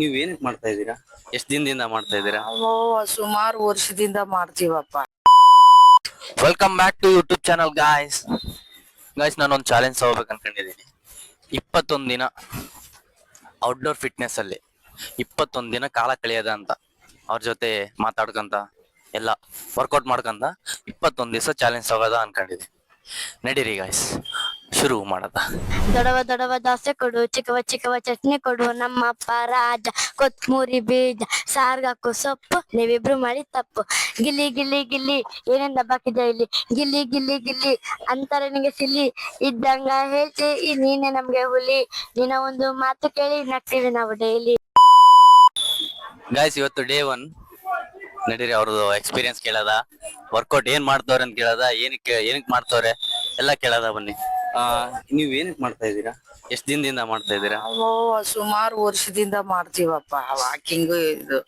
ನೀವ್ ಏನಕ್ ಮಾಡ್ತಾ ಇದ್ದೀರಾ? ಎಷ್ಟ್ ದಿನದಿಂದ ಮಾಡ್ತಾ ಇದ್ದೀರಾ? ನಾವು ಸುಮಾರು ವರ್ಷದಿಂದ ಮಾಡ್ತೀವಪ್ಪ. Welcome back to YouTube channel guys. ನಾನೊಂದು ಚಾಲೆಂಜ್ ತಗೋಬೇಕು ಅನ್ಕೊಂಡಿದ್ದೀನಿ. 21 ದಿನ ಔಟ್ಡೋರ್ ಫಿಟ್ನೆಸ್ ಅಲ್ಲಿ 21 ದಿನ ಕಾಲ ಕಳೆಯದ ಅಂತ ಅವ್ರ ಜೊತೆ ಮಾತಾಡ್ಕಂತ ಎಲ್ಲ ವರ್ಕೌಟ್ ಮಾಡ್ಕಂತ 21 ದಿವಸ ಚಾಲೆಂಜ್ ತಗೋದ ಅನ್ಕೊಂಡಿದ್ದೀನಿ. ನಡೀರಿ ಗಾಯ್ಸ್, ಶುರು ಮಾಡದ. ದೊಡವ ದೊಡವ ದೋಸೆ ಕೊಡು, ಚಿಕ್ಕವ ಚಿಕ್ಕವ ಚಟ್ನಿ ಕೊಡು, ನಮ್ಮಪ್ಪ ರಾಜ ಕೊತ್ಮೂರಿ ಬೀಜ ಸಾರ್ಗಾಕು ಸೊಪ್ಪು, ನೀವಿಬ್ರು ಮಾಡಿ ತಪ್ಪು. ಗಿಲ್ಲಿ ಗಿಲ್ಲಿ ಗಿಲ್ಲಿ ಏನೇನ್ ದಬ್ಬಾಕಿದೆ ಇಲ್ಲಿ, ಗಿಲ್ಲಿ ಗಿಲ್ಲಿ ಗಿಲ್ಲಿ ಅಂತಾರೆ ನಿಂಗೆ ಸಿಲ್ಲಿ ಇದ್ದಂಗ ಹೇಳ್ತಿ ನೀನೆ ನಮ್ಗೆ ಹುಲಿ, ನಿನ್ನ ಒಂದು ಮಾತು ಕೇಳಿ ನಗ್ತೀವಿ ನಾವು ಡೈಲಿ. ಗಾಯ್ಸ್, ಇವತ್ತು ಡೇ 1. ನಡೀರಿ ಅವ್ರದ್ದು ಎಕ್ಸ್ಪೀರಿಯನ್ಸ್ ಕೇಳದ, ವರ್ಕೌಟ್ ಏನ್ ಮಾಡ್ತವ್ರೆ ಅಂತ ಕೇಳದ, ಏನಕ್ ಮಾಡ್ತವ್ರೆ ಎಲ್ಲ ಕೇಳದ. ಬನ್ನಿ. ನೀವ್ ಏನಕ್ ಮಾಡ್ತಾ ಇದ್ದೀರಾ? ಎಷ್ಟ್ ದಿನದಿಂದ ಮಾಡ್ತಾ ಇದ್ದೀರಾ? ನಾವು ಸುಮಾರು ವರ್ಷದಿಂದ ಮಾಡ್ತೀವಪ್ಪ. ವಾಕಿಂಗ್ ಇದು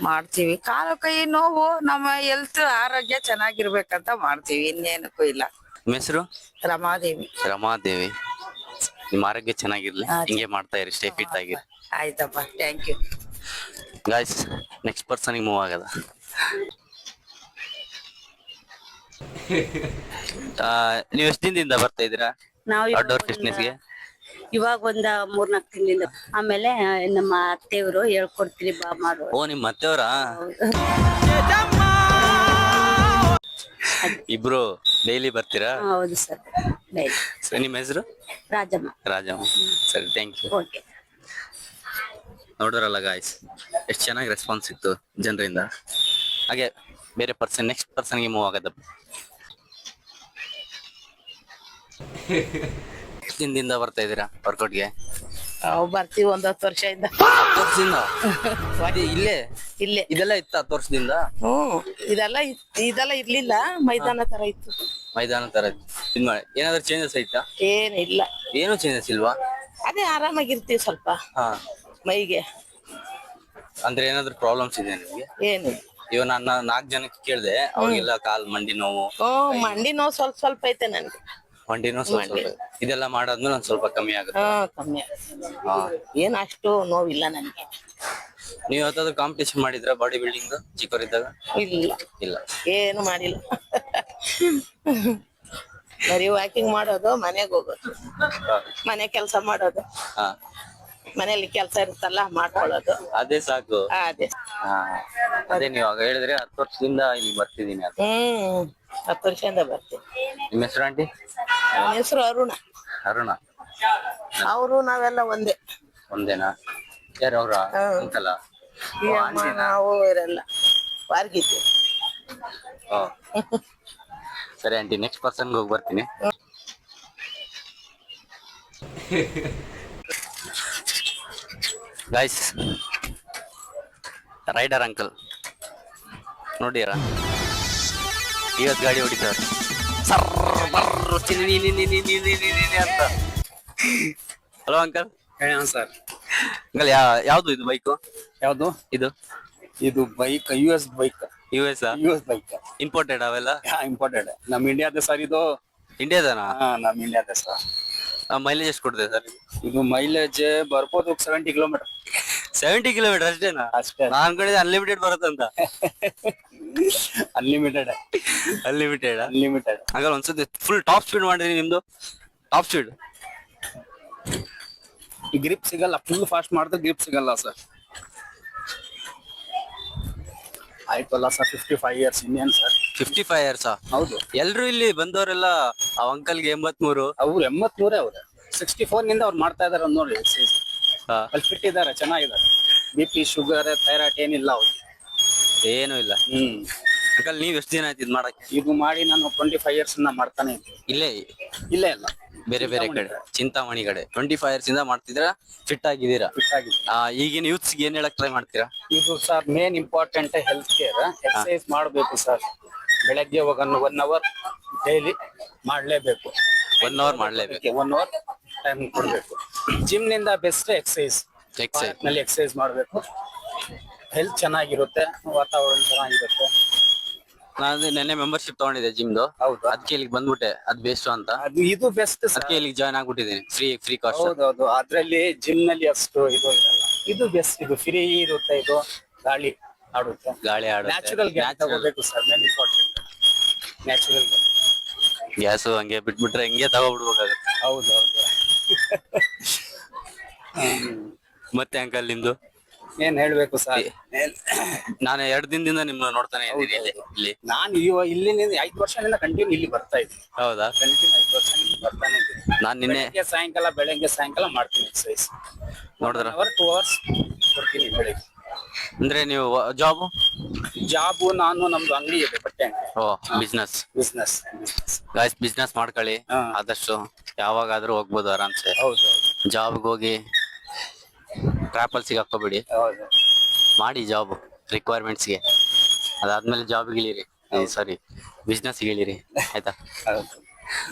ಮಾಡ್ತೀವಿ. ಕಾಲು ಕೈ ನೋವು, ನಮ್ಮ ಹೆಲ್ತ್ ಆರೋಗ್ಯ ಚೆನ್ನಾಗಿರ್ಬೇಕಂತ ಮಾಡ್ತೀವಿ, ಇನ್ನೇನಕ್ಕೂ ಇಲ್ಲ. ನಿಮ್ಮ ಹೆಸರು? ರಮಾದೇವಿ. ರಮಾದೇವಿ. ನಿಮ್ ಆರೋಗ್ಯ ಚೆನ್ನಾಗಿರ್ಲಿ, ಹಿಂಗೆ ಮಾಡ್ತಾ ಇರಿ, ಸ್ಟೇ ಫಿಟ್ ಆಗಿರಿ. ಆಯ್ತಪ್ಪ, thank you. Guys, next person move ಆಗದ. ನೀವ್ ಎಷ್ಟ್ ದಿನದಿಂದ ಬರ್ತಾ ಇದ್ದೀರಾ ಔಟ್ಡೋರ್ ಫಿಟ್ನೆಸ್ಗೆ? ಇವಾಗ ಒಂದ 3-4 ತಿಂಗಳಿಂದ. ಆಮೇಲೆ ನಮ್ಮ ಅತ್ತೆಯವರು ಹೇಳ್ಕೊಡ್ತೀರಿ ಬಾ ಮಾಡು. ಓ, ನಿಮ್ ಅತ್ತೆಯವರಾ? ಇಬ್ರು ಡೈಲಿ ಬರ್ತೀರಾ? ಹೌದು ಸರ್, ನಿಮ್ ಹೆಸರು? ರಾಜಮ್ಮ. ರಾಜಮ್ಮ. ಸರಿ, ಥ್ಯಾಂಕ್ ಯು. ಓಕೆ. ನೋಡಿದ್ರಲ್ಲ ಗಾಯ್ಸ್, ಎಷ್ಟು ಚೆನ್ನಾಗಿ ರೆಸ್ಪಾನ್ಸ್ ಸಿಕ್ತು ಜನರಿಂದ. ಹಾಗೆ ಬೇರೆ ಪರ್ಸನ್, ನೆಕ್ಸ್ಟ್ ಪರ್ಸನ್ಗೆ ಮೂವ್ ಆಗದ. ದಿನದಿಂದ ಬರ್ತಾ ಇದ್ದೀರಾ ವರ್ಕೌಟ್ಗೆ? ನಾವು ಬರ್ತೀವಿ 10 ವರ್ಷದಿಂದ. 10 ವರ್ಷದಿಂದ? ಇಲ್ಲೇ ಇಲ್ಲೇ ಇದೆಲ್ಲ ಇತ್ತ 10 ವರ್ಷದಿಂದ? ಇದೆಲ್ಲ ಇರ್ಲಿಲ್ಲ, ಮೈದಾನ ತರ ಇತ್ತು. ಮೈದಾನ ತರ ಏನಾದ್ರು ಚೇಂಜಸ್ ಐತಾ? ಏನಿಲ್ಲ, ಏನು ಚೇಂಜಸ್ ಇಲ್ವಾ? ಅದೇ ಆರಾಮಾಗಿರ್ತೀವಿ ಸ್ವಲ್ಪ ಮೈಗೆ. ಅಂದ್ರೆ ಏನಾದ್ರು ಪ್ರಾಬ್ಲಮ್ಸ್ ಇದೆ ನಿಮ್ಗೆ? ಏನು ಇವಾಗ ನಾನು 4 ಜನಕ್ಕೆ ಕೇಳಿದೆ, ಅವ್ರಿಗೆಲ್ಲ ಕಾಲ್ ಮಂಡಿ ನೋವು, ಮಂಡಿ ನೋವು ಸ್ವಲ್ಪ ಐತೆ ನನ್ಗೆ. ಮಂಡಿ ನೋವು ಸ್ವಲ್ಪ. ಇದೆಲ್ಲ ಮಾಡಾದ್ಮೇಲೆ ಒಂದ್ ಸ್ವಲ್ಪ ಕಮ್ಮಿ ಆಗುತ್ತೆ. ಕಮ್ಮಿ ಆಗುತ್ತೆ. ಏನ್ ಅಷ್ಟು ನೋವಿಲ್ಲ ನನ್ಗೆ. ನೀವ್ ಯಾವ್ದಾದ್ರು ಕಾಂಪಿಟೇಷನ್ ಮಾಡಿದ್ರ ಬಾಡಿ ಬಿಲ್ಡಿಂಗ್ ಚಿಕ್ಕವರಿದ್ದಾಗ? ಇಲ್ಲ ಇಲ್ಲ, ಏನು ಮಾಡಿಲ್ಲ. ಬರೀ ವಾಕಿಂಗ್ ಮಾಡೋದು, ಮನೆಗ್ ಹೋಗೋದು, ಮನೆ ಕೆಲಸ ಮಾಡೋದು, ಮನೇಲಿ ಕೆಲಸ ಇರುತ್ತಲ್ಲ ಮಾಡ್ಕೊಳ್ಳೋದು, ಅದೇ ಸಾಕು. ಅದೇ ನೀವ್ ಆಗ ಹೇಳಿದ್ರೆ 10 ವರ್ಷದಿಂದ ಇಲ್ಲಿ ಬರ್ತಿದೀನಿ ಅಂತ. 10 ವರ್ಷದಿಂದ ಬರ್ತೀನಿ. ನಿಮ್ಮ ಹೆಸರು ಆಂಟಿ? ನನ್ನ ಹೆಸರು ಅರುಣ. ಅರುಣ. ಅವರು ನಾವೆಲ್ಲ ಒಂದೇನಾ? ಯಾರು ಅವ್ರ ಅಂತಲ್ಲ? ನಾವು ಇರಲ್ಲ, ವಾರ್ಗಿದ್ದೆ. ಸರಿ ಆಂಟಿ, ನೆಕ್ಸ್ಟ್ ಪರ್ಸನ್ಗೆ ಹೋಗಿ ಬರ್ತೀನಿ. ಗಾಯ್ಸ್, ರೈಡರ್ ಅಂಕಲ್ ನೋಡಿರ, ಇವತ್ತು ಗಾಡಿ ಹೊಡಿತಾರ ಅಂತ. Hello uncle. ಸರ್, ಅಂಕಲ್, ಯಾವ್ದು ಇದು ಬೈಕು? ಯಾವ್ದು ಇದು bike? US bike. US bike imported ಅವೆಲ್ಲ? ಇಂಪೋರ್ಟೆಡ್. ನಮ್ ಇಂಡಿಯಾದ ಸರ್ ಇದು. ಇಂಡಿಯಾದನಾ? ನಮ್ ಇಂಡಿಯಾದ ಸರ್. ಮೈಲೇಜ್ ಎಷ್ಟು ಕೊಡ್ತದೆ ಸರ್ ಇದು? ಮೈಲೇಜ್ ಬರ್ಬೋದು 70 ಕಿಲೋಮೀಟರ್. 70 ಕಿಲೋಮೀಟರ್ ಅಷ್ಟೇನಾ? ಅಷ್ಟೇ. ನಾನ್ ಅನ್ಕೊಂಡಿದ್ದೆ ಅನ್ಲಿಮಿಟೆಡ್ ಬರುತ್ತಂತ. ಅನ್ಲಿಮಿಟೆಡ್. ಹಾಗಾದ್ರೆ ಒಂದ್ಸತಿ ಫುಲ್ ಟಾಪ್ ಸ್ಪೀಡ್ ಮಾಡಿದ್ರಿ ನಿಮ್ದು? ಟಾಪ್ ಸ್ಪೀಡ್ ಗ್ರಿಪ್ ಸಿಗಲ್ಲ, ಫುಲ್ ಫಾಸ್ಟ್ ಮಾಡಿದ್ರೆ ಗ್ರಿಪ್ ಸಿಗಲ್ಲ ಸರ್. ಆಯ್ತಲ್ಲ ಸರ್, 55 ಇಯರ್ಸ್ ಇನ್ನೇನ್ ಸರ್? 55 ಇಯರ್ಸ್? ಹೌದು. ಎಲ್ರು ಇಲ್ಲಿ ಬಂದವರೆಲ್ಲ ಆ ಅಂಕಲ್ಗೆ 83. ಅವ್ರು 83 ಅವ್ರು 64 ನಿಂದ ಅವ್ರು ಮಾಡ್ತಾ ಇದಾರೆ ನೋಡಿ. ಅಲ್ಲಿ ಫಿಟ್ ಇದಾರೆ, ಚೆನ್ನಾಗಿದ್ದಾರೆ. BP, ಶುಗರ್, ಥೈರಾಯ್ಡ್ ಏನಿಲ್ಲ ಅವ್ರು. ಏನು ಇಲ್ಲ. ಅಂಕಲ್, ನೀವ್ ಎಷ್ಟು ದಿನ ಆಯ್ತು ಇದು ಮಾಡಕ್ಕೆ? ಇದು ಮಾಡಿ ನಾನು 25 ಇಯರ್ಸ್ ಮಾಡ್ತಾನೆ ಇದ್ದೆ. ಇಲ್ಲೇ ಇಲ್ಲ, ಬೇರೆ ಕಡೆ, ಚಿಂತಾಮಣಿ ಕಡೆ 25 ಇಯರ್ಸ್ ಇಂದ ಮಾಡ್ತಿದ್ರ, ಫಿಟ್ ಆಗಿದ್ದೀರಾ? ಫಿಟ್ ಆಗಿದೆ. ಈಗಿನ ಯೂತ್ಸ್ ಏನ್ ಹೇಳಕ್ ಟ್ರೈ ಮಾಡ್ತೀರಾ? ಇದು sir main important health care. Exercise ಮಾಡಬೇಕು ಸರ್. ಬೆಳಗ್ಗೆ 1 ಅವರ್ ಡೈಲಿ ಮಾಡ್ಲೇಬೇಕು. 1 ಅವರ್ ಮಾಡ್ಲೇಬೇಕು. 1 ಅವರ್ ಟೈಮ್ ಕೊಡ್ಬೇಕು. ಜಿಮ್ ನಿಂದ ಬೆಸ್ಟ್ ಎಕ್ಸರ್ಸೈಸ್ ನಲ್ಲಿ ಎಕ್ಸರ್ಸೈಸ್ ಮಾಡ್ಬೇಕು. ಹೆಲ್ತ್ ಚೆನ್ನಾಗಿರುತ್ತೆ, ವಾತಾವರಣ ಚೆನ್ನಾಗಿರುತ್ತೆ. ನಾನು ನೆನ್ನೆ ಮೆಂಬರ್ಶಿಪ್ ತಗೊಂಡಿದ್ದೆ ಜಿಮ್ದು. ಹೌದು. ಅದಕ್ಕೆ ಇಲ್ಲಿಗೆ ಬಂದ್ಬಿಟ್ಟೆ, ಅದ್ ಬೆಸ್ಟ್ ಅಂತ. ಇದು ಬೆಸ್ಟ್. ಅದಕ್ಕೆ ಇಲ್ಲಿಗೆ ಜಾಯ್ನ್ ಆಗ್ಬಿಟ್ಟಿದ್ದೀನಿ, ಫ್ರೀ ಕಾಸ್ಟ್. ಹೌದೌದು. ಅದ್ರಲ್ಲಿ ಜಿಮ್ ನಲ್ಲಿ ಅಷ್ಟು ಇದು ಇರಲ್ಲ. ಇದು ಬೆಸ್ಟ್, ಇದು ಫ್ರೀ ಇರುತ್ತೆ, ಇದು ಗಾಳಿ ಆಡುತ್ತೆ, ಗಾಳಿ ಆಡುತ್ತೆ. ನ್ಯಾಚುರಲ್ ಗ್ಯಾಸ್ ತಗೋಬೇಕು sir, main important natural. Gas ಹಂಗೆ ಬಿಟ್ಬಿಟ್ರೆ ಹೆಂಗೆ ತಗೋಬಿಡ್ಬೇಕಾಗತ್ತೆ. ಹೌದು ಹೌದು. ಮತ್ತೆ ಅಂಕಲ್ ನಿಮ್ದು? ಏನ್ ಹೇಳ್ಬೇಕು ಸರ್, ನಾನು 2 ದಿನದಿಂದ ನಿಮ್ನ ನೋಡ್ತಾನೆ ಇದ್ದೀನಿ ಇಲ್ಲಿ. ನಾನು ಇಲ್ಲಿನಿಂದ 5 ವರ್ಷದಿಂದ ಕಂಟಿನ್ಯೂ ಇಲ್ಲಿ ಬರ್ತಾ ಇದ್ದೀನಿ. ಹೌದಾ? ಕಂಟಿನ್ಯೂ 5 ವರ್ಷ ಬರ್ತಾನೆ ಇದ್ದೀನಿ. ನಾನ್ ನಿನ್ನೆ ಬೆಳಗ್ಗೆ ಸಾಯಂಕಾಲ ಮಾಡ್ತೀನಿ ಎಕ್ಸರ್ಸೈಸ್. ನೋಡಿದ್ರ 2 ಅವರ್ಸ್ ಕೊಡ್ತೀನಿ ಬೆಳಿಗ್ಗೆ. ಅಂದ್ರೆ ನೀವು ಜಾಬು ನಾನು ನಮ್ದು ಅಂಗಡಿ ಇದೆ, ಬಟ್ಟೆ ಅಂಗಡಿ. ಓ, ಬಿಸ್ನೆಸ್ ಗಾಯ್ಸ್, ಬಿಸ್ನೆಸ್ ಮಾಡ್ಕೊಳ್ಳಿ. ಹಾ. ಆದಷ್ಟು ಯಾವಾಗಾದ್ರೂ ಹೋಗ್ಬೋದು ಆರಾಮ್ಸೆ. ಹೌದು ಜಾಬ್ಗೆ ಹೋಗಿ ಟ್ರಾಪಲ್ ಸಿಗಾಕೋಬೇಡಿ, ಹೌದು. ಮಾಡಿ ಜಾಬ್ ರಿಕ್ವೈರ್ಮೆಂಟ್ಸ್ಗೆ. ಅದಾದ್ಮೇಲೆ ಜಾಬ್ಗೆ ಇಳಿರಿ, ಸಾರಿ ಬಿಸ್ನೆಸ್ ಇಳಿರಿ, ಆಯ್ತಾ? ಹೌದು.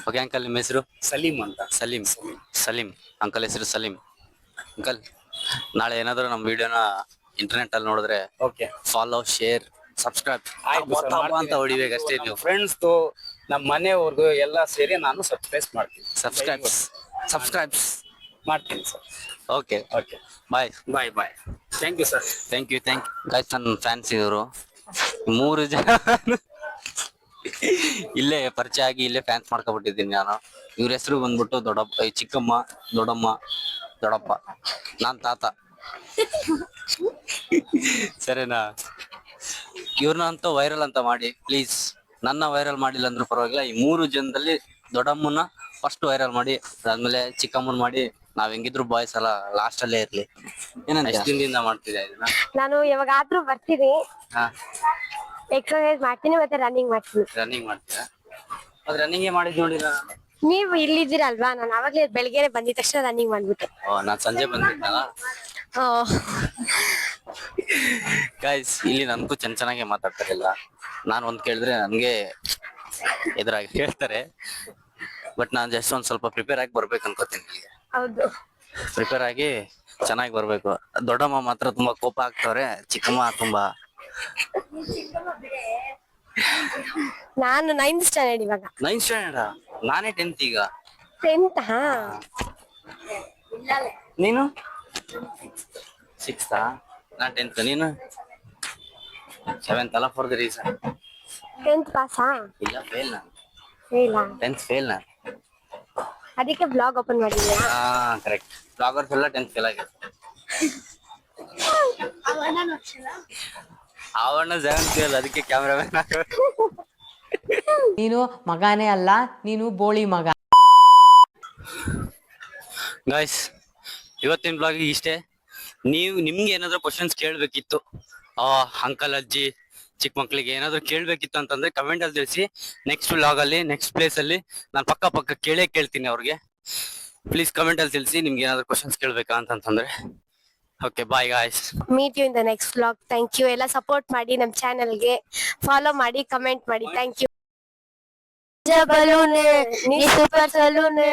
ಓಕೆ ಅಂಕಲ್, ನಿಮ್ಮ ಹೆಸರು? ಸಲೀಂ ಅಂತ. ಸಲೀಂ ಅಂಕಲ್ ಹೆಸರು ಸಲೀಂ. ಅಂಕಲ್, ನಾಳೆ ಏನಾದ್ರು ನಮ್ಮ ವಿಡಿಯೋನ ಇಂಟರ್ನೆಟ್ ಅಲ್ಲಿ ನೋಡಿದ್ರೆ ಓಕೆ, ಫಾಲೋ, ಶೇರ್, ಸಬ್ಸ್ಕ್ರೈಬ್ ಅಂತ ಹೊಡಿಬೇಕಷ್ಟೇ ನೀವು. ಫ್ರೆಂಡ್ಸ್ ನಮ್ಮ ಮನೆಯವ್ರಿಗೂ ಎಲ್ಲ ಸೇರಿ ನಾನು ಸಬ್ಸ್ಕ್ರೈಬ್ಸ್ ಸಬ್ಸ್ಕ್ರೈಬ್ಸ್ ಮಾಡ್ತೀನಿ sir. Okay, okay, bye. Bye. Thank you sir. Thank you guys. ನನ್ನ ಫ್ಯಾನ್ಸ್ ಇವರು 3 ಜನ ಇಲ್ಲೇ ಪರಿಚಯ ಆಗಿ ಇಲ್ಲೇ ಫ್ಯಾನ್ಸ್ ಮಾಡ್ಕೊಬಿಟ್ಟಿದ್ದೀನಿ ನಾನು. ಇವ್ರ ಹೆಸರು ಬಂದ್ಬಿಟ್ಟು ಚಿಕ್ಕಮ್ಮ, ದೊಡ್ಡಪ್ಪ, ನಾನ್ ತಾತ. ಸರಿನಾ? ಇವ್ರನ್ನ ಅಂತ ವೈರಲ್ ಅಂತ ಮಾಡಿ ಪ್ಲೀಸ್. ನನ್ನ ವೈರಲ್ ಮಾಡಿಲ್ಲ ಅಂದ್ರೂ ಪರವಾಗಿಲ್ಲ, ಈ 3 ಜನದಲ್ಲಿ ದೊಡ್ಡಮ್ಮನ ಫಸ್ಟ್ ವೈರಲ್ ಮಾಡಿ, ಅದಾದ್ಮೇಲೆ ಚಿಕ್ಕಮ್ಮನ್ ಮಾಡಿ. ನಾವ್ ಹೆಂಗಿದ್ರು ಬಾಯ್ಸ್ ಅಲ್ಲ, ಲಾಸ್ಟ್ ಅಲ್ಲೇ ಇರ್ಲಿ. ಎಷ್ಟು ದಿನದಿಂದ ಮಾಡ್ತಿದ್ದೆ ಇದನ್ನ? ನಾನು ಯಾವಾಗಾದ್ರೂ ಬರ್ತೀನಿ, ಹಾ, ಎಕ್ಸರ್ಸೈಸ್ ಮಾಡ್ತೀನಿ, ಮತ್ತೆ ರನ್ನಿಂಗ್ ಮಾಡ್ತೀನಿ. ರನ್ನಿಂಗ್ ಮಾಡ್ತೀರಾ? ಅದ್ ರನ್ನಿಂಗ್ ಮಾಡಿದ್ ನೋಡಿಲ್ಲ. ನೀವು ಇಲ್ಲಿದ್ದೀರಲ್ವಾ, ನಾನು ಅವಾಗ್ಲೇ ಬೆಳಗ್ಗೆ ಬಂದಿದ ತಕ್ಷಣ ರನ್ನಿಂಗ್ ಮಾಡ್ಬಿಟ್ಟೆ. ನಾನ್ ಸಂಜೆ ಬಂದಿದ್ದಲ್ಲ. ಗೈಸ್, ಇಲ್ಲಿ ನನ್ಗೂ ಚೆನ್ನಾಗೆ ಮಾತಾಡ್ತಾರಿಲ್ಲ. ನಾನು ಒಂದ್ ಕೇಳಿದ್ರೆ ನನ್ಗೆ ಎದುರಾಗಿ ಹೇಳ್ತಾರೆ. ಬಟ್ ನಾನ್ ಜಸ್ಟ್ ಒಂದ್ ಸ್ವಲ್ಪ ಪ್ರಿಪೇರ್ ಆಗಿ ಬರ್ಬೇಕು ಅನ್ಕೋತೀನಿ ಇಲ್ಲಿಗೆ. ಹೌದು, ಪ್ರಿಪೇರ್ ಆಗಿ ಚೆನ್ನಾಗಿ ಬರ್ಬೇಕು. ದೊಡ್ಡಮ್ಮ ಮಾತ್ರ ತುಂಬಾ ಕೋಪ ಆಗ್ತವ್ರೆ, ಚಿಕ್ಕಮ್ಮ ತುಂಬಾ. ನಾನು 9th ಸ್ಟ್ಯಾಂಡರ್ಡ್ ಇವಾಗ. 9th standard? ನಾನೇ 10th ಈಗ. 10th? ನೀನು 6th? ನಾನ್ 10th, ನೀನು 7th ಅಲ್ಲ? For the reason 10th ಪಾಸಾ? ಇಲ್ಲ, ಫೇಲ್ ನಾನು. ಇಲ್ಲ, 10th ಫೇಲ್ ನಾನು. ಅದಕ್ಕೆ ಬ್ಲಾಗ್ ಓಪನ್ ಮಾಡಿದ್ಯಾ? ಹಾ, ಕರೆಕ್ಟ್. ಬ್ಲಾಗರ್ಸ್ ಎಲ್ಲ 10th ಫೇಲ್ ಆಗಿರ್ತಾರೆ. ಅವಣ್ಣ 7th ಫೇಲ್, ಅದಕ್ಕೆ ಕ್ಯಾಮ್ರಾಮನ್. ನೀನು ಮಗನೇ ಅಲ್ಲ, ನೀನು ಬೋಳಿ ಮಗ. ಗಾಯ್ಸ್, ಇವತ್ತಿನ ಬ್ಲಾಗ್ ಇಷ್ಟೇ. ನಿಮ್ಗೆ ಏನಾದ್ರು ಕ್ವಶನ್ಸ್ ಕೇಳ್ಬೇಕಿತ್ತು, ಅಂಕಲ್, ಅಜ್ಜಿ, ಚಿಕ್ಕ ಮಕ್ಳಿಗೆ ಏನಾದ್ರು ಕೇಳ್ಬೇಕಿತ್ತು ಅಂತಂದ್ರೆ ಕಮೆಂಟ್ ಅಲ್ಲಿ ತಿಳಿಸಿ. ನೆಕ್ಸ್ಟ್ ಬ್ಲಾಗ್ ಅಲ್ಲಿ, ನೆಕ್ಸ್ಟ್ ಪ್ಲೇಸ್ ಅಲ್ಲಿ ನಾನು ಪಕ್ಕ ಕೇಳ್ತೀನಿ ಅವ್ರಿಗೆ. ಪ್ಲೀಸ್ ಕಮೆಂಟ್ ಅಲ್ಲಿ ತಿಳಿಸಿ ನಿಮ್ಗೆ ಏನಾದ್ರು ಕ್ವಶನ್ಸ್ ಕೇಳ್ಬೇಕಾ ಅಂತಂದ್ರೆ. Okay, bye guys. Meet you in the next blog. Thank you. ಎಲ್ಲ ಸಪೋರ್ಟ್ ಮಾಡಿ, ನಮ್ಮ ಚಾನೆಲ್ಗೆ ಫಾಲೋ ಮಾಡಿ, ಕಮೆಂಟ್ ಮಾಡಿ. Thank you. ಬಲೂನ್ ನೀ ಸೂಪರ್ ಸಲೂನ್,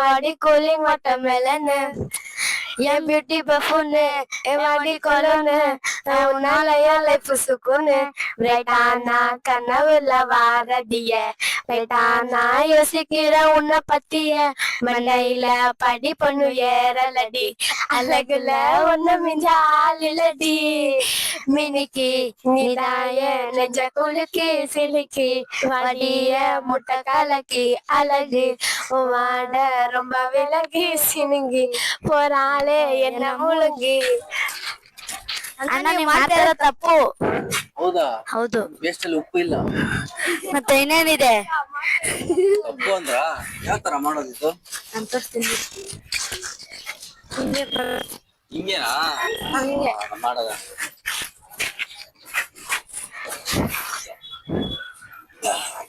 ವಾಡಿ ಕೂಲಿಂಗ್ ವಾಟರ್ಮೆಲನ್, ಬ್ಯೂಟಿ ಬಫೂನ್, ವಾಡಿ ಕೊಲೋನ್, ಉನಾಲಯ ಲೈಫ್ ಸುಕೂನ್, బ్రైటానా కనవుల వారదియ, బ్రైటానా யோசிக்கிற உன்னை பத்திய, மண்ணையில படி பொண்ணு ஏறலடி, அழகுல ஒண்ணு மிஞ்ச ஆளிலடி, மினிக்கி நிதாய நெஞ்ச குலுக்கி சிலுக்கி, வடிய முட்டை கலக்கி அழகு உமாட ரொம்ப விலகி சினுங்கி போறாளே என்ன முழுங்கி. ಅಣ್ಣ, ನೀವ್ ಮಾಡ್ತಾ ಇರೋ ತಪ್ಪು. ಹೌದಾ? ಹೌದು. ವೇಸ್ಟ್ ಅಲ್ಲಿ ಉಪ್ಪು ಇಲ್ಲ, ಮತ್ತೆ ಇನ್ನೇನಿದೆ? ತಪ್ಪು ಅಂದ್ರ ಯಾವ ತರ ಮಾಡೋದಿತ್ತು? ಹಿಂಗೇನಾ ಮಾಡೋದ?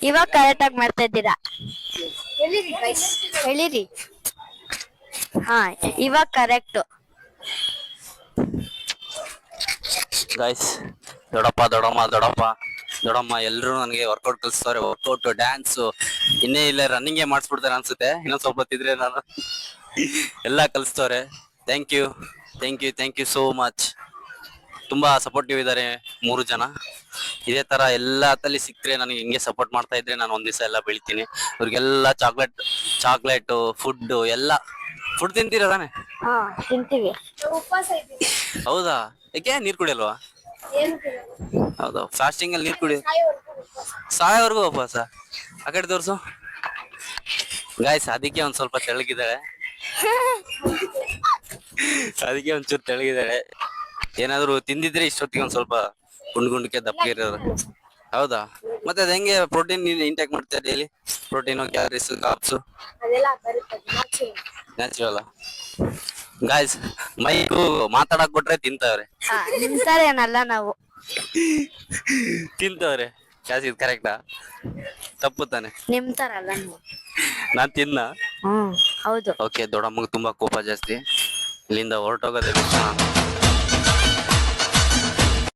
ಇವಾಗ ಕರೆಕ್ಟ್ ಆಗಿ ಮಾಡ್ತಾ ಇದ್ದೀರಾ? ಹೇಳಿರಿ. ಹಾ, ಇವಾಗ ಕರೆಕ್ಟ್. ಗೈಸ್, ದೊಡ್ಡಮ್ಮ ಎಲ್ರು ನನಗೆ ವರ್ಕೌಟ್ ಕಲಿಸ್ತವ್ರೆ. ವರ್ಕೌಟ್, ಡ್ಯಾನ್ಸ್, ಇನ್ನೇ ಇಲ್ಲ ರನ್ನಿಂಗ್ ಮಾಡಿಸ್ಬಿಡ್ತಾರೆ ಅನ್ಸುತ್ತೆ. ಇನ್ನೊಂದ್ ಸ್ವಲ್ಪ ಹೊತ್ತಿದ್ರೆ ನಾನು ಎಲ್ಲ ಕಲಿಸ್ತವ್ರೆ. Thank you so much. ತುಂಬಾ ಸಪೋರ್ಟಿವ್ ಇದ್ದಾರೆ 3 ಜನ. ಇದೇ ತರ ಎಲ್ಲತ್ತಲ್ಲಿ ಸಿಕ್ಕ್ರೆ ನನಗೆ ಹಿಂಗೆ ಸಪೋರ್ಟ್ ಮಾಡ್ತಾ ಇದ್ರೆ ನಾನು ಒಂದ್ ದಿವಸ ಎಲ್ಲ ಬೆಳಿತೀನಿ. ಇವ್ರಿಗೆಲ್ಲ ಚಾಕ್ಲೇಟ್, ಫುಡ್ ಎಲ್ಲ ಫುಡ್ ತಿಂತೀರಾ ತಾನೆ? ಹಾ ತಿಂತೀವಿ. ಹೌದಾ? ಯಾಕೆ ನೀರ್ ಕುಡಿಯಲ್ವಾ? ಹೌದಾ, ಫಾಸ್ಟಿಂಗ್ ಅಲ್ಲಿ ನೀರ್ ಕುಡಿ ಸಾಯೋವರೆಗೂ ಉಪವಾಸ? ಆ ಕಡೆ ತೋರ್ಸು. ಗಾಯ್ಸ್, ಅದಕ್ಕೆ ಒಂದ್ ಸ್ವಲ್ಪ ತೆಳಗಿದ್ದಾಳೆ. ಅದಕ್ಕೆ ಒಂಚೂರು ತೆಳಗಿದ್ದಾಳೆ. ಏನಾದ್ರು ತಿಂದಿದ್ರೆ ಇಷ್ಟೊತ್ತಿಗೆ ಒಂದ್ ಸ್ವಲ್ಪ ಗುಂಡ್ಕೆ ದಪ್ಪಗಿರೋರು. ಹೌದಾ? ಮತ್ತೆ ಅದ್ ಹೆಂಗೆ ಪ್ರೋಟೀನ್ ಇಂಟೇಕ್ ಮಾಡ್ತೀರಾ daily? Protein, calories, carbs natural. Guys, mic ಮಾತಾಡಕ್ ಬಿಟ್ರೆ ತಿಂತವ್ರೆ. ನಿಂತಾರೇನಲ್ಲ ನಾವು. ತಿಂತವ್ರೆ. ಇದು ಕರೆಕ್ಟಾ? ತಪ್ಪು ತಾನೆ? ನಿಮ್ತಾರಲ್ಲ ನೀವು. ನಾನ್ ತಿನ್ನ. ಹೌದು. ಓಕೆ, ದೊಡ್ಡಮ್ಮಗೆ ತುಂಬಾ ಕೋಪ ಜಾಸ್ತಿ. ಇಲ್ಲಿಂದ ಹೊರಟೋಗೋದೇ ಬೆಸ್ಟ್.